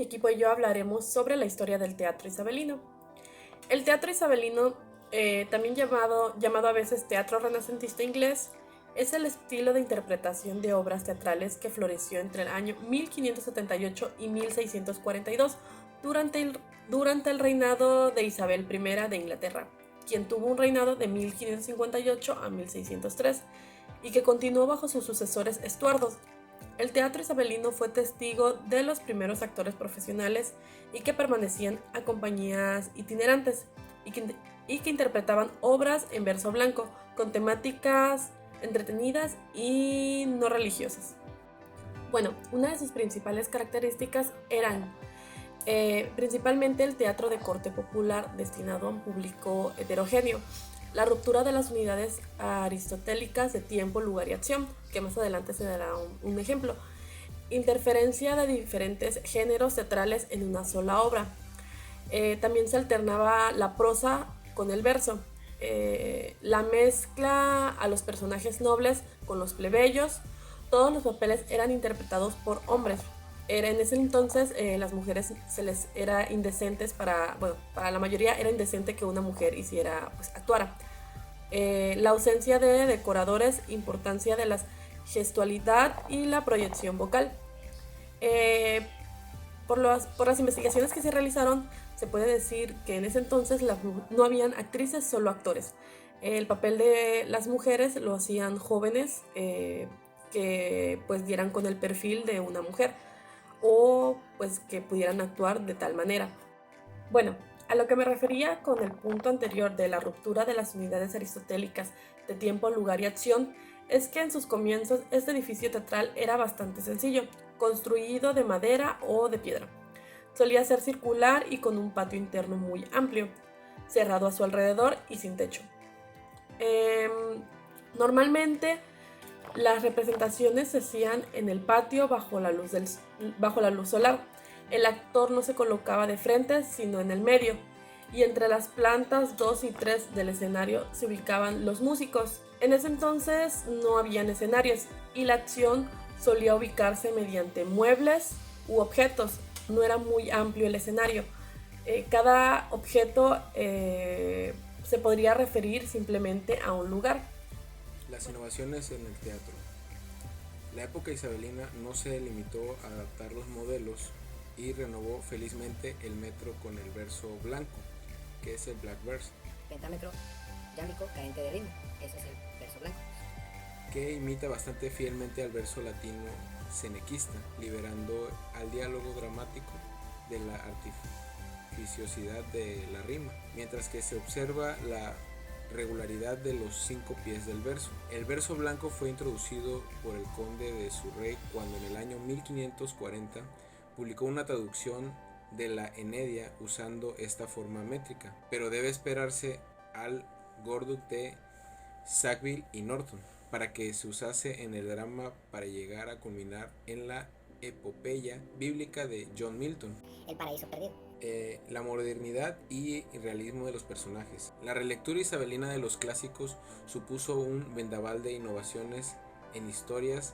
mi equipo y yo hablaremos sobre la historia del teatro isabelino. El teatro isabelino, también llamado a veces teatro renacentista inglés, es el estilo de interpretación de obras teatrales que floreció entre el año 1578 y 1642 durante el reinado de Isabel I de Inglaterra, quien tuvo un reinado de 1558 a 1603 y que continuó bajo sus sucesores estuardos. El teatro isabelino fue testigo de los primeros actores profesionales y que permanecían a compañías itinerantes y que interpretaban obras en verso blanco con temáticas entretenidas y no religiosas. Bueno, una de sus principales características eran principalmente el teatro de corte popular destinado a un público heterogéneo, la ruptura de las unidades aristotélicas de tiempo, lugar y acción, que más adelante se dará un ejemplo, interferencia de diferentes géneros teatrales en una sola obra. También se alternaba la prosa con el verso, la mezcla a los personajes nobles con los plebeyos. Todos los papeles eran interpretados por hombres. En ese entonces las mujeres se les era indecentes para la mayoría era indecente que una mujer actuara. La ausencia de decoradores, importancia de la gestualidad y la proyección vocal. Por las investigaciones que se realizaron, se puede decir que en ese entonces no habían actrices, solo actores. El papel de las mujeres lo hacían jóvenes que pues dieran con el perfil de una mujer o pues que pudieran actuar de tal manera. Bueno, a lo que me refería con el punto anterior de la ruptura de las unidades aristotélicas de tiempo, lugar y acción, es que en sus comienzos este edificio teatral era bastante sencillo, construido de madera o de piedra. Solía ser circular y con un patio interno muy amplio, cerrado a su alrededor y sin techo. Normalmente las representaciones se hacían en el patio bajo la luz solar. El actor no se colocaba de frente, sino en el medio, y entre las plantas 2 y 3 del escenario se ubicaban los músicos. En ese entonces no habían escenarios y la acción solía ubicarse mediante muebles u objetos. No era muy amplio el escenario. Cada objeto se podría referir simplemente a un lugar. Las innovaciones en el teatro. La época isabelina no se limitó a adaptar los modelos y renovó felizmente el metro con el verso blanco, que es el black verse. Pentámetro yámbico carente de ritmo, ese es el verso blanco. Que imita bastante fielmente al verso latino senequista, liberando al diálogo dramático de la artificiosidad de la rima, mientras que se observa la regularidad de los 5 pies del verso. El verso blanco fue introducido por el conde de Surrey cuando en el año 1540 publicó una traducción de la Eneida usando esta forma métrica, pero debe esperarse al Gordon de Sackville y Norton para que se usase en el drama para llegar a culminar en la epopeya bíblica de John Milton, El paraíso perdido. La modernidad y realismo de los personajes. La relectura isabelina de los clásicos supuso un vendaval de innovaciones en historias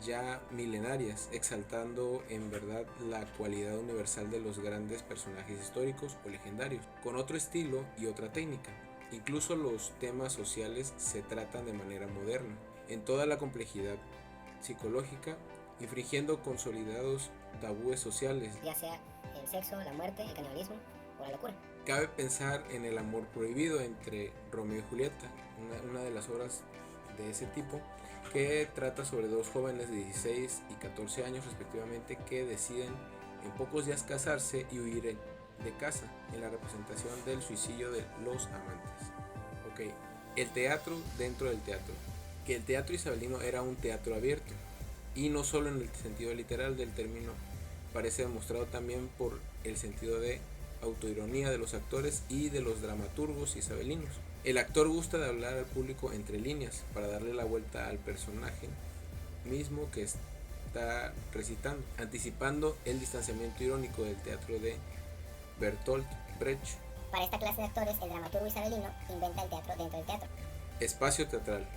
ya milenarias, exaltando en verdad la cualidad universal de los grandes personajes históricos o legendarios, con otro estilo y otra técnica. Incluso los temas sociales se tratan de manera moderna, en toda la complejidad psicológica, infringiendo consolidados tabúes sociales, ya sea el sexo, la muerte, el canibalismo o la locura. Cabe pensar en el amor prohibido entre Romeo y Julieta, una de las obras de ese tipo, que trata sobre dos jóvenes de 16 y 14 años respectivamente que deciden en pocos días casarse y huir de casa, en la representación del suicidio de los amantes. Ok, el teatro dentro del teatro. Que el teatro isabelino era un teatro abierto, y no solo en el sentido literal del término, parece demostrado también por el sentido de autoironía de los actores y de los dramaturgos isabelinos. El actor gusta de hablar al público entre líneas para darle la vuelta al personaje mismo que está recitando, anticipando el distanciamiento irónico del teatro de Bertolt Brecht. Para esta clase de actores, el dramaturgo isabelino inventa el teatro dentro del teatro. Espacio teatral.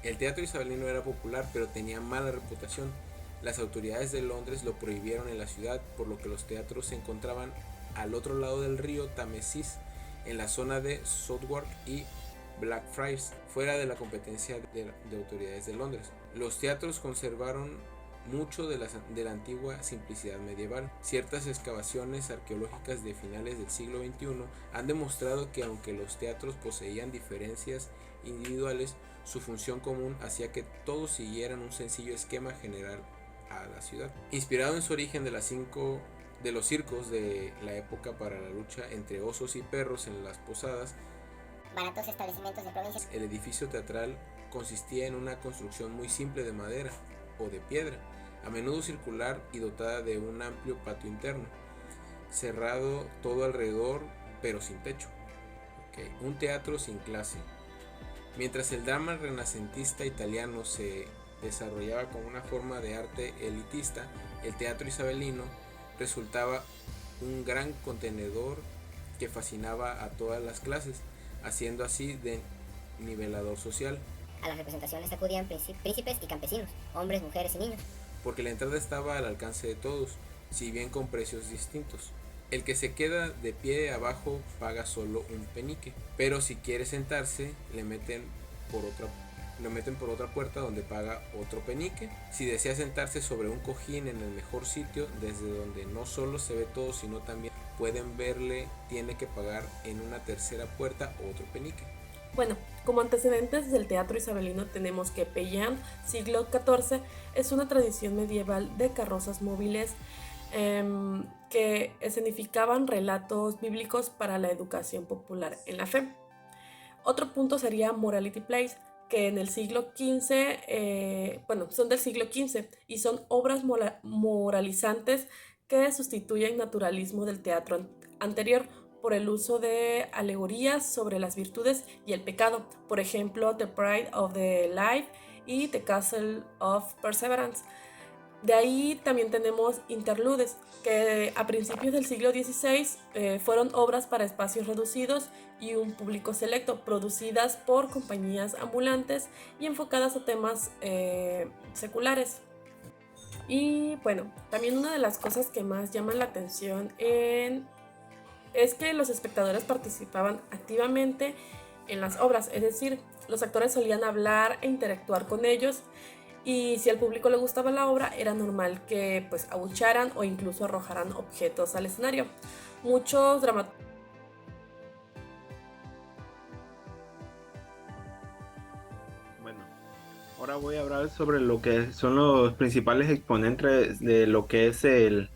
El teatro isabelino era popular, pero tenía mala reputación, Las autoridades de Londres lo prohibieron en la ciudad, por lo que los teatros se encontraban al otro lado del río Támesis, en la zona de Southwark y Blackfriars, fuera de la competencia de autoridades de Londres. Los teatros conservaron mucho de la antigua simplicidad medieval. Ciertas excavaciones arqueológicas de finales del siglo XXI han demostrado que aunque los teatros poseían diferencias individuales, su función común hacía que todos siguieran un sencillo esquema general a la ciudad. Inspirado en su origen de los circos de la época para la lucha entre osos y perros en las posadas, baratos establecimientos de provincias, el edificio teatral consistía en una construcción muy simple de madera o de piedra, a menudo circular y dotada de un amplio patio interno, cerrado todo alrededor pero sin techo. Un teatro sin clase. Mientras el drama renacentista italiano se desarrollaba como una forma de arte elitista, el teatro isabelino resultaba un gran contenedor que fascinaba a todas las clases, haciendo así de nivelador social. A las representaciones acudían príncipes y campesinos, hombres, mujeres y niños, porque la entrada estaba al alcance de todos, si bien con precios distintos. El que se queda de pie abajo paga solo un penique, pero si quiere sentarse le meten por otra puerta donde paga otro penique. Si desea sentarse sobre un cojín en el mejor sitio, desde donde no solo se ve todo sino también pueden verle, tiene que pagar en una tercera puerta otro penique. Bueno, como antecedentes del teatro isabelino tenemos que Pellant, siglo XIV, es una tradición medieval de carrozas móviles que escenificaban relatos bíblicos para la educación popular en la fe. Otro punto sería Morality Plays, que en el siglo XV, son del siglo XV y son obras moralizantes que sustituyen naturalismo del teatro anterior por el uso de alegorías sobre las virtudes y el pecado, por ejemplo, The Pride of the Life y The Castle of Perseverance. De ahí también tenemos interludes, que a principios del siglo XVI fueron obras para espacios reducidos y un público selecto, producidas por compañías ambulantes y enfocadas a temas seculares. Y bueno, también una de las cosas que más llaman la atención es que los espectadores participaban activamente en las obras, es decir, los actores solían hablar e interactuar con ellos. Y si al público le gustaba la obra, era normal que abucharan o incluso arrojaran objetos al escenario. Muchos dramaturgos. Bueno, ahora voy a hablar sobre lo que son los principales exponentes de lo que es el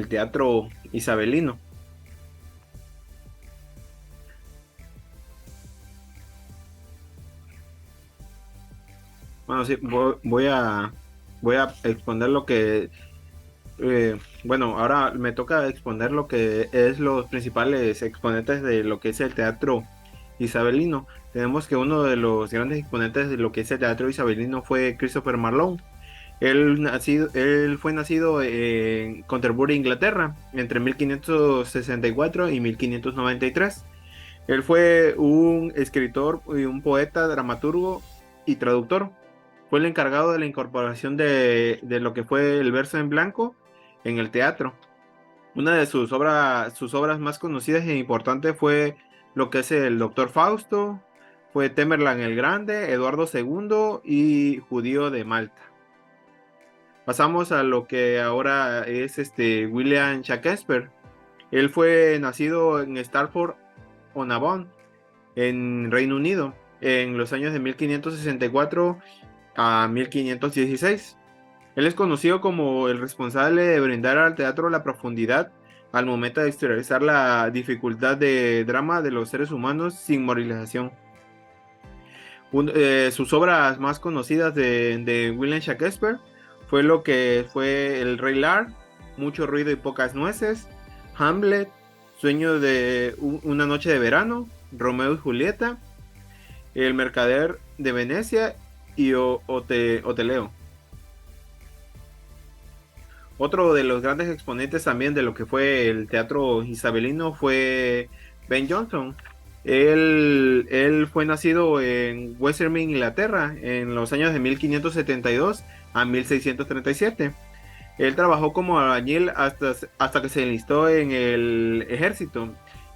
teatro isabelino. Bueno, sí, voy a exponer lo que... ahora me toca exponer lo que es los principales exponentes de lo que es el teatro isabelino. Tenemos que uno de los grandes exponentes de lo que es el teatro isabelino fue Christopher Marlowe. Él fue nacido en Canterbury, Inglaterra, entre 1564 y 1593. Él fue un escritor y un poeta, dramaturgo y traductor. Fue el encargado de la incorporación de lo que fue el verso en blanco en el teatro. Una de sus obras más conocidas e importantes fue lo que es el Doctor Fausto, fue Tamerlán el Grande, Eduardo II y Judío de Malta. Pasamos a lo que ahora es William Shakespeare. Él fue nacido en Stratford-on-Avon, en Reino Unido, en los años de 1564 a 1516. Él es conocido como el responsable de brindar al teatro la profundidad al momento de exteriorizar la dificultad de drama de los seres humanos sin moralización. Sus obras más conocidas de William Shakespeare fue lo que fue El Rey Lear, Mucho ruido y pocas nueces, Hamlet, Sueño de una noche de verano, Romeo y Julieta, El mercader de Venecia y Oteleo. Otro de los grandes exponentes también de lo que fue el teatro isabelino fue Ben Jonson. Él fue nacido en Westerville, Inglaterra, en los años de 1572 a 1637. Él trabajó como albañil hasta que se enlistó en el ejército.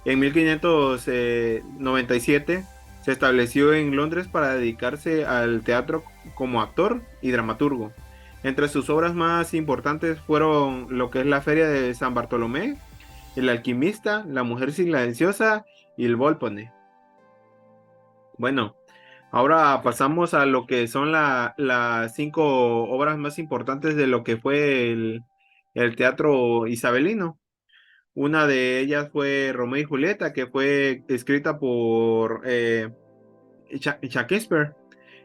En 1597 se estableció en Londres para dedicarse al teatro como actor y dramaturgo. Entre sus obras más importantes fueron lo que es la Feria de San Bartolomé, El alquimista, La mujer silenciosa y El Volpone. Bueno, ahora pasamos a lo que son las 5 obras más importantes de lo que fue el teatro isabelino. Una de ellas fue Romeo y Julieta, que fue escrita por Shakespeare.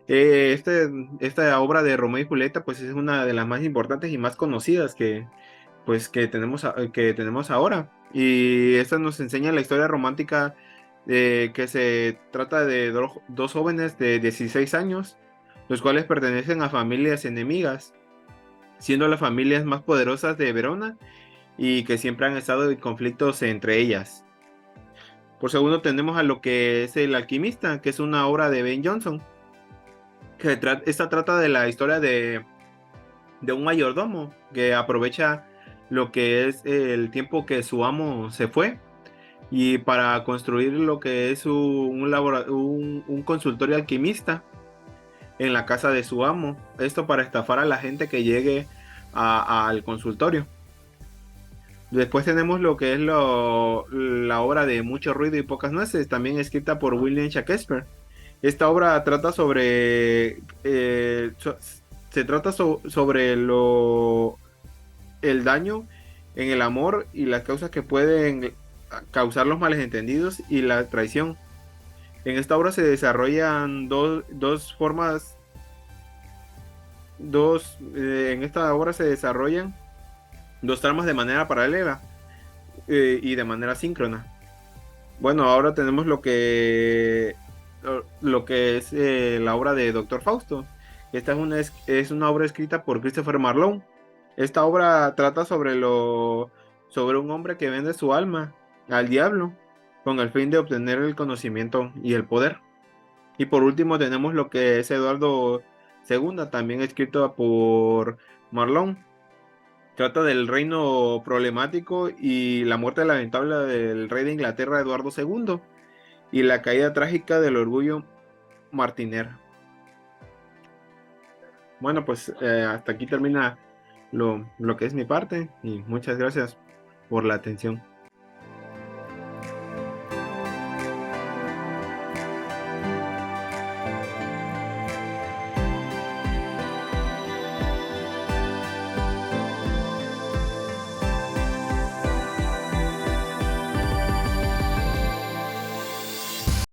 Esta obra de Romeo y Julieta pues es una de las más importantes y más conocidas que tenemos ahora. Y esta nos enseña la historia romántica que se trata de dos jóvenes de 16 años, los cuales pertenecen a familias enemigas, siendo las familias más poderosas de Verona y que siempre han estado en conflictos entre ellas. Por segundo tenemos a lo que es El alquimista, que es una obra de Ben Jonson, que esta trata de la historia de un mayordomo que aprovecha lo que es el tiempo que su amo se fue y para construir lo que es un consultorio alquimista en la casa de su amo. Esto para estafar a la gente que llegue al consultorio. Después tenemos lo que es la obra de Mucho ruido y pocas nueces, también escrita por William Shakespeare. Esta obra trata sobre se trata sobre el daño en el amor y las causas que pueden causar los malentendidos y la traición. En esta obra se desarrollan dos formas, en esta obra se desarrollan dos tramas de manera paralela y de manera síncrona. Bueno, ahora tenemos lo que es la obra de Doctor Fausto. Esta es una obra escrita por Christopher Marlowe. Esta obra trata sobre un hombre que vende su alma al diablo con el fin de obtener el conocimiento y el poder. Y por último tenemos lo que es Eduardo II, también escrito por Marlowe. Trata del reino problemático y la muerte lamentable del rey de Inglaterra, Eduardo II, y la caída trágica del orgullo martiner. Bueno, pues hasta aquí termina lo que es mi parte y muchas gracias por la atención.